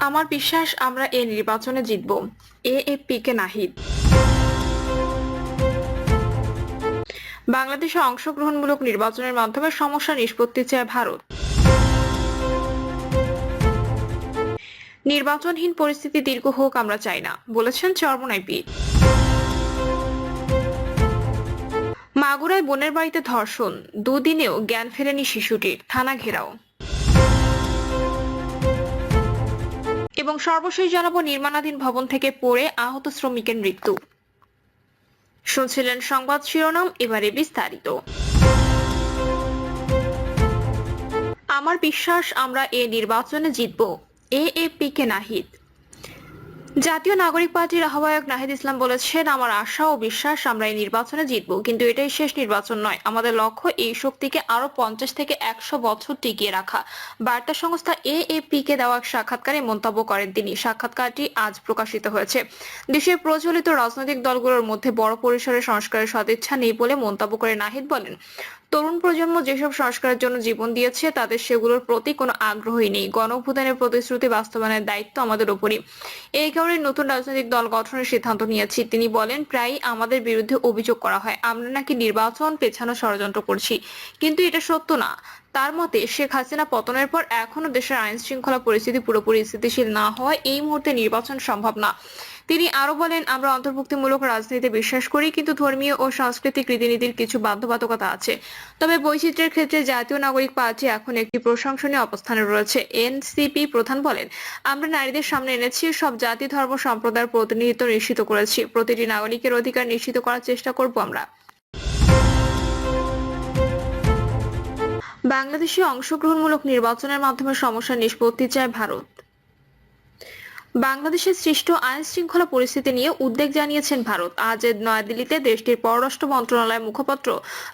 আমার বিশ্বাস আমরা এই নির্বাচনে জিতব। এএফপিকে নাহিদ। বাংলাদেশে অংশগ্রহণমূলক নির্বাচনের মাধ্যমে সমস্যা নিষ্পত্তি চায় ভারত। নির্বাচনহীন পরিস্থিতি দীর্ঘ হোক আমরা চাই না, বলেছেন চরমোনাই পীর। মাগুরায় বোনের বাড়িতে ধর্ষণ, দুদিনেও জ্ঞান ফেরেনি শিশুটির, থানা ঘেরাও। এবং সর্বশেষ জানাবো নির্মাণাধীন ভবন থেকে পড়ে আহত শ্রমিকের মৃত্যু। শুনছিলেন সংবাদ শিরোনাম, এবারে বিস্তারিত। আমার বিশ্বাস আমরা এ নির্বাচনে জিতব। এএফপিকে নাহিদ। জাতীয় নাগরিক পার্টির আহ্বায়ক নাহিদ ইসলাম বলেছেন, আমার আশা ও বিশ্বাস আমরা এই নির্বাচনে জিতব, কিন্তু এটাই শেষ নির্বাচন নয়। আমাদের লক্ষ্য এই শক্তিকে আরো 50 থেকে 100 বছর টিকিয়ে রাখা। বার্তা সংস্থা এএফপি-কে দেওয়া এক সাক্ষাৎকারে মন্তব্য করেন তিনি। সাক্ষাৎকারটি আজ প্রকাশিত হয়েছে। দেশের প্রচলিত রাজনৈতিক দলগুলোর মধ্যে বড় পরিসরে সংস্কারের সদিচ্ছা নেই বলে মন্তব্য করে নাহিদ বলেন, তরুণ প্রজন্ম যেসব সংস্কারের জন্য জীবন দিয়েছে তাদের সেগুলোর প্রতি কোনো আগ্রহই নেই। গণঅভ্যুত্থানের প্রতিশ্রুতি বাস্তবায়নের দায়িত্ব আমাদের উপরই। এই কারণে নতুন রাজনৈতিক দল গঠনের সিদ্ধান্ত নিয়েছি। তিনি বলেন, প্রায়ই আমাদের বিরুদ্ধে অভিযোগ করা হয় আমরা নাকি নির্বাচন পেছানো ষড়যন্ত্র করছি, কিন্তু এটা সত্য না। তার মতে, শেখ হাসিনা পতনের পর এখনো দেশের আইন শৃঙ্খলা পরিস্থিতি পুরোপুরি স্থিতিশীল না হওয়ায় এই মুহূর্তে নির্বাচন সম্ভব না। তিনি আরো বলেন, আমরা অন্তর্ভুক্তিমূলক রাজনীতিতে বিশ্বাস করি, কিন্তু ধর্মীয় ও সাংস্কৃতিক রীতিনীতির কিছু বাধ্যবাধকতা আছে। তবে বৈচিত্র্যের ক্ষেত্রে জাতীয় নাগরিক পার্টি এখন একটি প্রশংসনীয় অবস্থানে রয়েছে। এনসিপি প্রধান বলেন, আমরা নারীদের সামনে এনেছি, সব জাতি ধর্ম সম্প্রদায়ের প্রতিনিধিত্ব নিশ্চিত করেছি। প্রতিটি নাগরিকের অধিকার নিশ্চিত করার চেষ্টা করব আমরা। বাংলাদেশে অংশগ্রহণমূলক নির্বাচনের মাধ্যমে সমস্যা নিষ্পত্তি চায় ভারত। বাংলাদেশের সৃষ্ট আইন শৃঙ্খলা পরিস্থিতি নিয়ে উদ্বেগ জানিয়েছেন ভারত। আজ নয়াদিল্লিতে দেশটির পররাষ্ট্র মন্ত্রণালয়ের মুখপাত্র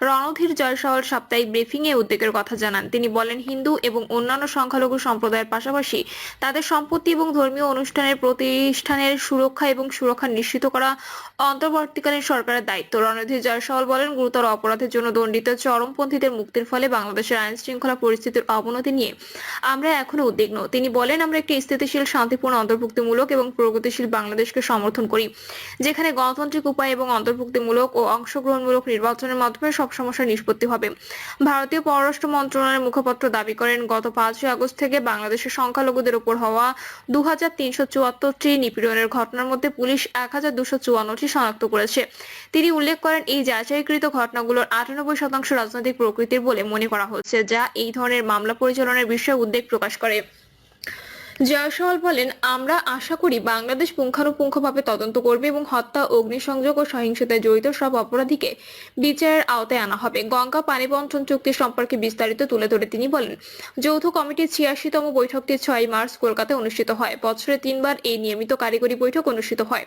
রণধীর জয়সওয়াল সাপ্তাহিক ব্রিফিং এ উদ্বেগের কথা জানান। তিনি বলেন, হিন্দু এবং অন্যান্য সংখ্যালঘু সম্প্রদায়ের পাশাপাশি তাদের সম্পত্তি এবং ধর্মীয় প্রতিষ্ঠানের সুরক্ষা নিশ্চিত করা অন্তর্বর্তীকালীন সরকারের দায়িত্ব। রণধীর জয়সওয়াল বলেন, গুরুতর অপরাধের জন্য দণ্ডিত চরমপন্থীদের মুক্তির ফলে বাংলাদেশের আইন শৃঙ্খলা পরিস্থিতির অবনতি নিয়ে আমরা এখনো উদ্বিগ্ন। তিনি বলেন, আমরা একটি স্থিতিশীল, শান্তিপূর্ণ, অন্তর্ভুক্তিমূলক এবং প্রগতিশীল বাংলাদেশকে সমর্থন করি, যেখানে গণতান্ত্রিক উপায় এবং অন্তর্ভুক্তিমূলক ও অংশগ্রহণমূলক নির্বাচনের মাধ্যমে সব সমস্যার নিষ্পত্তি হবে। ভারতীয় পররাষ্ট্র মন্ত্রণালয়ের মুখপাত্র দাবি করেন, গত 5 আগস্ট থেকে বাংলাদেশের সংখ্যালঘুদের উপর হওয়া 2374টি নিপীড়নের ঘটনার মধ্যে পুলিশ 1254টি শনাক্ত করেছে। তিনি উল্লেখ করেন, এই যাচাইকৃত ঘটনাগুলোর 98% রাজনৈতিক প্রকৃতির বলে মনে করা হচ্ছে, যা এই ধরনের মামলা পরিচালনার বিষয়ে উদ্বেগ প্রকাশ করে। জয়সওয়াল বলেন, আমরা আশা করি বাংলাদেশ পুঙ্খানুপুঙ্খভাবে তদন্ত করবে এবং হত্যা, অগ্নিসংযোগ ও সহিংসতায় জড়িত সব অপরাধীকে বিচারের আওতায় আনা হবে। গঙ্গা পানি বন্টন চুক্তি সম্পর্কে বিস্তারিত তুলে ধরে তিনি বলেন, যৌথ কমিটির 86তম বৈঠকটি 6 মার্চ কলকাতায় অনুষ্ঠিত হয়। বছরে 3 বার এই নিয়মিত কারিগরি বৈঠক অনুষ্ঠিত হয়,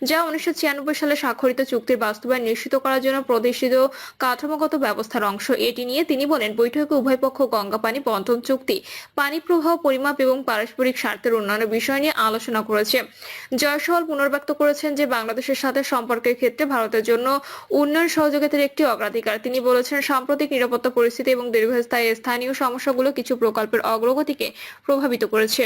যা 1996 সালে স্বাক্ষরিত চুক্তির বাস্তবায়ন নিশ্চিত করার জন্য প্রতিষ্ঠিত কাঠামোগত ব্যবস্থার অংশ। এটি নিয়ে তিনি বলেন, বৈঠকে উভয় পক্ষ গঙ্গা পানি বন্টন চুক্তি, পানি প্রবাহ পরিমাপ এবং পারস্পরিক স্বার্থের উন্নয়নের বিষয় নিয়ে আলোচনা করেছে। জয়সওয়াল পুনর্ব্যক্ত করেছেন যে বাংলাদেশের সাথে সম্পর্কের ক্ষেত্রে ভারতের জন্য উন্নয়ন সহযোগিতার একটি অগ্রাধিকার। তিনি বলেছেন, সাম্প্রতিক নিরাপত্তা পরিস্থিতি এবং দীর্ঘস্থায়ী স্থানীয় সমস্যাগুলো কিছু প্রকল্পের অগ্রগতিকে প্রভাবিত করেছে।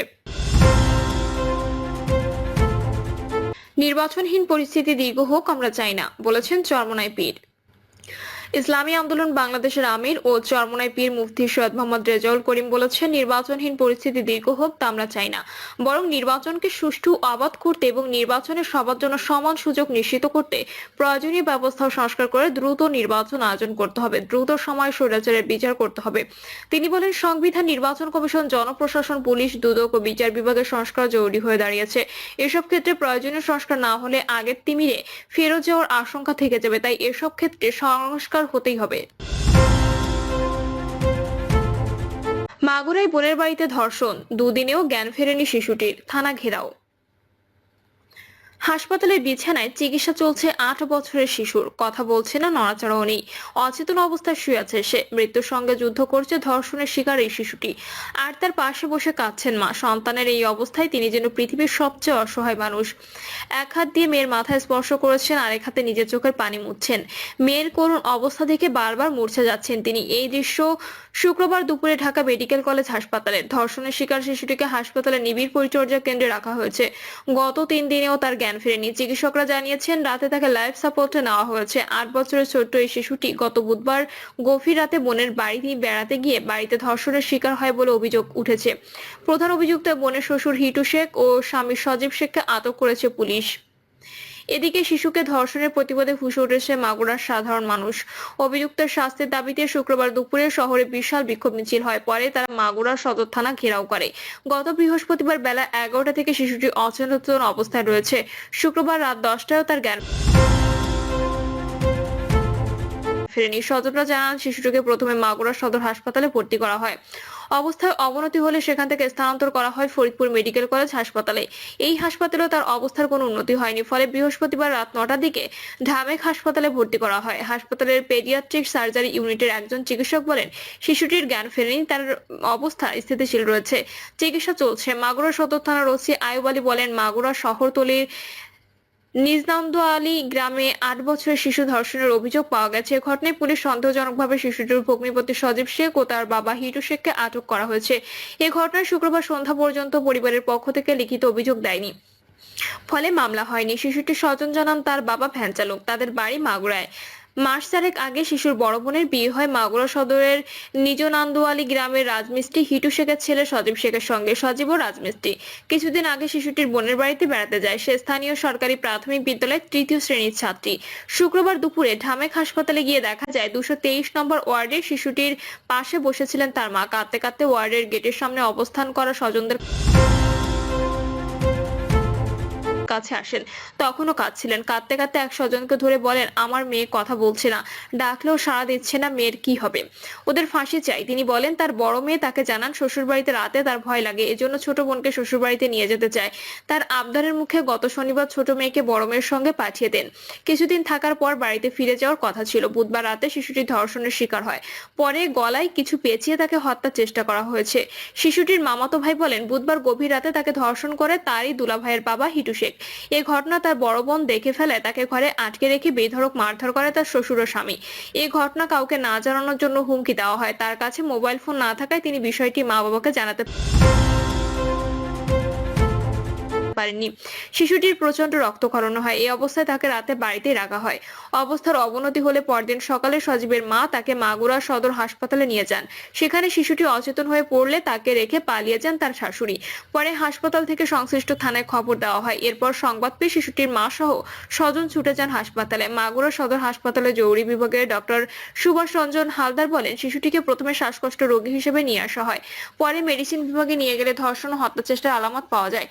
নির্বাচনহীন পরিস্থিতি দীর্ঘ হোক আমরা চাই না, বলেছেন চরমোনাই পীর। ইসলামী আন্দোলন বাংলাদেশের আমির ও চরমোনাই পীর মুফতি সৈয়দ মোহাম্মদ রেজাউল করিম বলেছেন, নির্বাচনহীন পরিস্থিতি দীর্ঘ হোক তা আমরা চাই না, বরং নির্বাচনকে সুষ্ঠু অবাধ করতে এবং নির্বাচনে সবার জন্য সমান সুযোগ নিশ্চিত করতে প্রয়োজনীয় ব্যবস্থা সংস্কার করে দ্রুত নির্বাচন আয়োজন করতে হবে। দ্রুত সময়ে স্বৈরাচারের বিচার করতে হবে। তিনি বলেন, সংবিধান, নির্বাচন কমিশন, জনপ্রশাসন, পুলিশ, দুদক ও বিচার বিভাগের সংস্কার জরুরি হয়ে দাঁড়িয়েছে। এসব ক্ষেত্রে প্রয়োজনীয় সংস্কার না হলে আগের তিমিরে ফেরত যাওয়ার আশঙ্কা থেকে যাবে। তাই এসব ক্ষেত্রে সংস্কার হতেই হবে। মাগুরায় বোনের বাড়িতে ধর্ষণ, দুদিনেও জ্ঞান ফেরেনি শিশুটির, থানা ঘেরাও। হাসপাতালের বিছানায় চিকিৎসা চলছে 8 বছরের শিশুর, কথা বলছে না, নড়াচড়াও নেই, অচেতন অবস্থায় শুয়ে আছে সে। মৃত্যুর সঙ্গে যুদ্ধ করছে ধর্ষণের শিকার এই শিশুটি, আর তার পাশে বসে কাঁদছেন মা। সন্তানের এই অবস্থায় তিনি যেন পৃথিবীর সবচেয়ে অসহায় মানুষ। এক হাত দিয়ে মেয়ের মাথায় স্পর্শ করেছেন, আরেক হাতে নিজের চোখের পানি মুছছেন। মেয়ের করুণ অবস্থা দেখে বারবার মূর্ছা যাচ্ছেন তিনি। এই দৃশ্য শুক্রবার দুপুরে ঢাকা মেডিকেল কলেজ হাসপাতালে। ধর্ষণের শিকার শিশুটিকে হাসপাতালে নিবিড় পরিচর্যা কেন্দ্রে রাখা হয়েছে। গত 3 দিনেও তার জ্ঞান ফেরেনি। চিকিৎসকরা জানিয়েছেন রাতে তাকে লাইফ সাপোর্টে নেওয়া হয়েছে। 8 বছরের ছোট্ট এই শিশুটি গত বুধবার গভীর রাতে বোনের বাড়ি বেড়াতে গিয়ে বাড়িতে ধর্ষণের শিকার হয় বলে অভিযোগ উঠেছে। প্রধান অভিযুক্ত বোনের শ্বশুর হিটু শেখ ও স্বামী সজীব শেখকে আটক করেছে পুলিশ। এদিকে শিশুকে ধর্ষণের প্রতিবাদে ফুঁসে উঠেছে মাগুরার সাধারণ মানুষ। অভিযুক্তের শাস্তির দাবিতে শুক্রবার দুপুরে শহরে বিশাল বিক্ষোভ মিছিল হয়। পরে তারা মাগুরা সদর থানা ঘেরাও করে। গত বৃহস্পতিবার বেলা 11টা থেকে শিশুটি অচেতন অবস্থায় রয়েছে। শুক্রবার রাত 10টায়ও তার জ্ঞান ফেরেনি। স্বজনরা জানান শিশুটিকে প্রথমে মাগুরা সদর হাসপাতালে ভর্তি করা হয়। অবস্থার অবনতি হলে সেখান থেকে স্থানান্তর করা হয় ফরিদপুর মেডিকেল কলেজ হাসপাতালে। এই হাসপাতালেও তার অবস্থার কোনো উন্নতি হয়নি। ফলে বৃহস্পতিবার রাত 9টার দিকে ঢামেক হাসপাতালে ভর্তি করা হয়। হাসপাতালের পেডিয়াট্রিক সার্জারি ইউনিটের একজন চিকিৎসক বলেন শিশুটির জ্ঞান ফেরেনি, তার অবস্থা স্থিতিশীল রয়েছে, চিকিৎসা চলছে। মাগুরা সদর থানার ওসি আয়ুব আলী বলেন মাগুরা শহরতলির নিজামদুয়ালি গ্রামে 8 বছরের শিশু ধর্ষণের অভিযোগ পাওয়া গেছে। এ ঘটনায় পুলিশ সন্দেহজনকভাবে শিশুটির ভগ্নিপতি সজীব শেখ ও তার বাবা হিটু শেখকে আটক করা হয়েছে। এ ঘটনায় শুক্রবার সন্ধ্যা পর্যন্ত পরিবারের পক্ষ থেকে লিখিত অভিযোগ দেয়নি, ফলে মামলা হয়নি। শিশুটির স্বজন জানান তার বাবা ভ্যান চালক, তাদের বাড়ি মাগুরায়। মাস 4 আগে শিশুর বড় বোনের বিয়ে হয় মাগুরা সদরের নিজনান্দুয়ালি গ্রামের রাজমিস্ত্রি হিটু শেখের ছেলে সজীব শেখের সঙ্গে। সজীবও রাজমিস্ত্রি। কিছুদিন আগে শিশুটির বোনের বাড়িতে বেড়াতে যায়। সে স্থানীয় সরকারি প্রাথমিক বিদ্যালয়ের 3য় শ্রেণীর ছাত্রী। শুক্রবার দুপুরে ঢামেক হাসপাতালে গিয়ে দেখা যায় 223 নম্বর ওয়ার্ডের শিশুটির পাশে বসেছিলেন তার মা। কাঁদতে কাঁদতে ওয়ার্ডের গেটের সামনে অবস্থান করা স্বজনদের কাছে আসেন, তখনও কাঁদছিলেন। কাঁদতে কাঁদতে এক স্বজনকে ধরে বলেন আমার মেয়ে কথা বলছে না, ডাকলেও সাড়া দিচ্ছে না, মেয়ের কি হবে? ওদের ফাঁসি চাই। তিনি বলেন তার বড় মেয়ে তাকে জানান শ্বশুর বাড়িতে রাতে তার ভয় লাগে, এজন্য ছোট বোনকে শ্বশুর বাড়িতে নিয়ে যেতে চায়। তার আবদারের মুখে গত শনিবার ছোট মেয়েকে বড় মেয়ের সঙ্গে পাঠিয়ে দেন। কিছুদিন থাকার পর বাড়িতে ফিরে যাওয়ার কথা ছিল। বুধবার রাতে শিশুটি ধর্ষণের শিকার হয়। পরে গলায় কিছু পেঁচিয়ে তাকে হত্যার চেষ্টা করা হয়েছে। শিশুটির মামাতো ভাই বলেন বুধবার গভীর রাতে তাকে ধর্ষণ করে তারই দুলাভাইয়ের বাবা হিটু শেখ। এই ঘটনা তার বড় বোন দেখে ফেলে, তাকে ঘরে আটকে রেখে বেধড়ক মারধর করে তার শ্বশুর ও স্বামী। এই ঘটনা কাউকে না জানানোর জন্য হুমকি দেওয়া হয়। তার কাছে মোবাইল ফোন না থাকায় তিনি বিষয়টি মা বাবাকে জানাতে পারেননি। শিশুটির প্রচন্ড রক্তক্ষরণ হয়। এই অবস্থায় তাকে রাতে বাড়িতেই রাখা হয়। অবস্থার অবনতি হলে পরদিন সকালে সজীবের মা তাকে মাগুরা সদর হাসপাতালে নিয়ে যান। সেখানে শিশুটি অচেতন হয়ে পড়লে তাকে রেখে পালিয়ে যান তার শাশুড়ি। পরে হাসপাতাল থেকে সংশ্লিষ্ট থানায় খবর দেওয়া হয়। এরপর সংবাদ পেয়ে শিশুটির মা সহ স্বজন ছুটে যান হাসপাতালে। মাগুরা সদর হাসপাতালে জরুরি বিভাগের ডক্টর সুভাষ রঞ্জন হালদার বলেন শিশুটিকে প্রথমে শ্বাসকষ্ট রোগী হিসেবে নিয়ে আসা হয়। পরে মেডিসিন বিভাগে নিয়ে গেলে ধর্ষণ ও হত্যা চেষ্টার আলামত পাওয়া যায়।